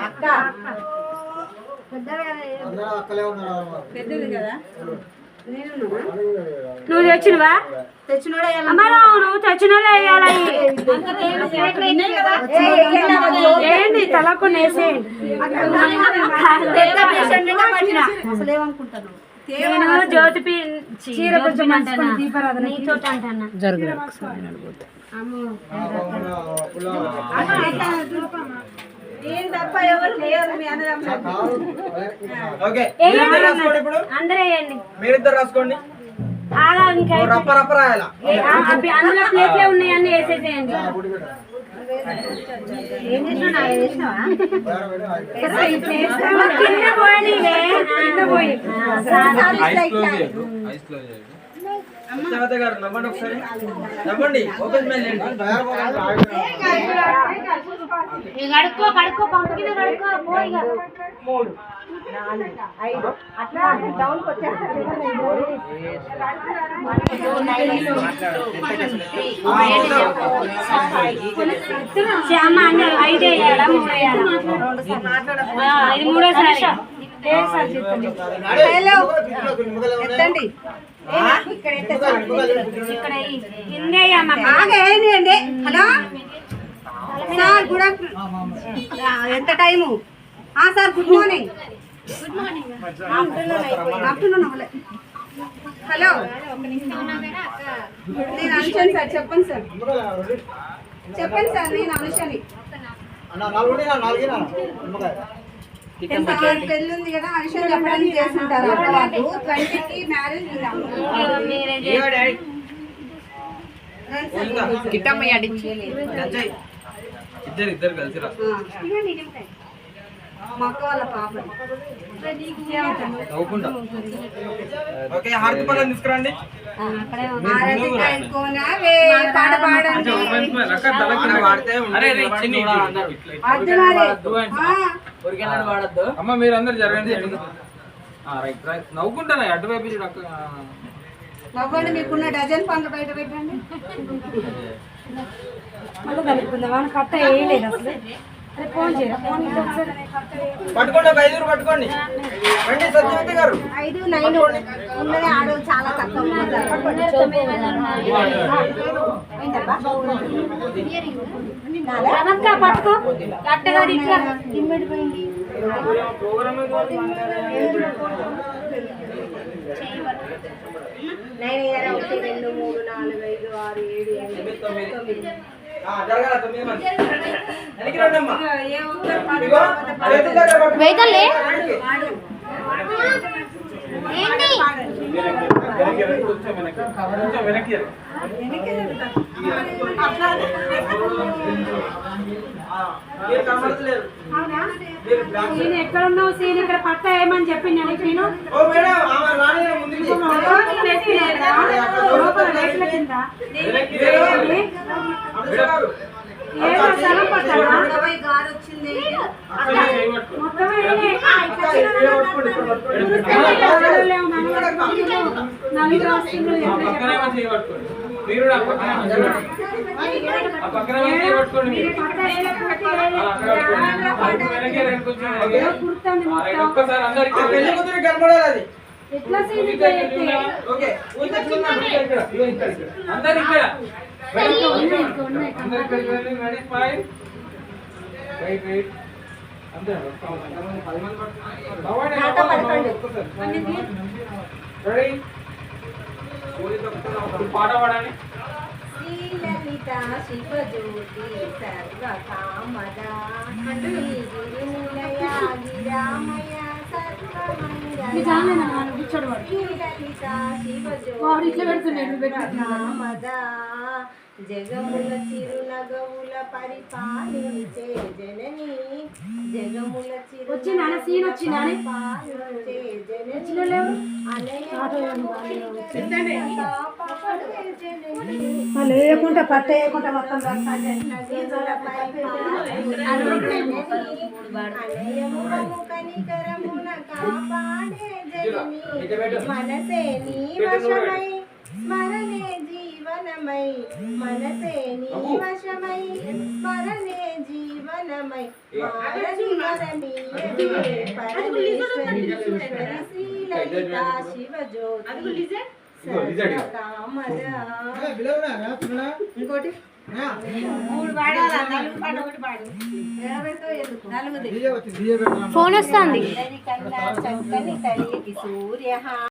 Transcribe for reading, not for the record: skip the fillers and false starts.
అక్క పెద్దది కదా. నువ్వు తెచ్చినవా? నువ్వు తెచ్చినోడే వేయాలి. తలకు నేసేయండి. నేను జ్యోతి చీర కొంచెం నీతో అంటాను. అందరూ వేయండి. మీరిద్దరు రాసుకోండి. అందులో ప్లేట్లే ఉన్నాయన్నీ వేసేసేయండి. కింద పోయి గారు నవ్వండి ఒకసారి. నవ్వండి. ఓపెన్ కడుక్కో కడుక్కో పంపిన కడుక్కో పోయి 3 4 5 అట్లా డౌన్ వచ్చేస్తారు. శ్యామ అన్న 5 వేయాలా 3 వేయాలా? ఇది మూడోసారి. ఎత్తండి. ఇక్కడ కిందే అండి. Hello sir, good afternoon. ఎంత time? Sir good morning. Afternoon అవ్వలేదు. హలో, నేను అనుషాని సార్. చెప్పండి సార్. చెప్పండి సార్, నేను అనుషాని. పెళ్ళి ఉంది కదా, అనుషాని చెప్పడానికి చేస్తుంటారు. 20కి మ్యారేజ్ ఇద్దరు కలిసి మక్క వాళ్ళ పాప. ఓకే, హారతి పళ్ళని తీసుకురండి. పాట పాడండి. అమ్మ మీరు అందరు జరగండి. Right right. నవ్వుకుంటారా? అటువైపు నవ్వండి. మీకున్న డజన్ పండ్లు బయట పెట్టండి. మళ్ళీ కలుపుకుందాం. కట్ట వేయలేదు అసలు. పట్టుకోండి. ఒక 5 పట్టుకోండి. రండి సత్యవతి గారు. 5, 9 ఉన్నది. ఆడవాళ్ళు చాలా తక్కువ. పట్టుకో కట్టగా ఇమ్మడిపోయింది. 9 1 2 3 4 5 6 7 8 9. వేదలే సీన్ ఎక్కడ ఉన్నావు? సీన్ ఇక్కడ పట్ట ఏమని చెప్పి నేను కనబడాలి. ఎట్లా సీన్ పాట పాడండి. శ్రీలలిత శివజ్యోతి సర్వకామద గిరిములయ గిరామయ సర్వమంగళ శ్రీలలిత శివజ్యోతి సర్వకామద జగముల చిరునగవుల పరిపాలించే జనని జగముల చిరునగవుల పరిపాలించే జనని లేకుండా పట్ట వేయకుండా మొత్తం కనికరమున కాపాడే జనని మనసే నీ వశమై స్మరణే జీవనమై మనసే నీ వశమై ఇంకోటి ఫోన్ వస్తుంది చక్కని తల్లికి సూర్య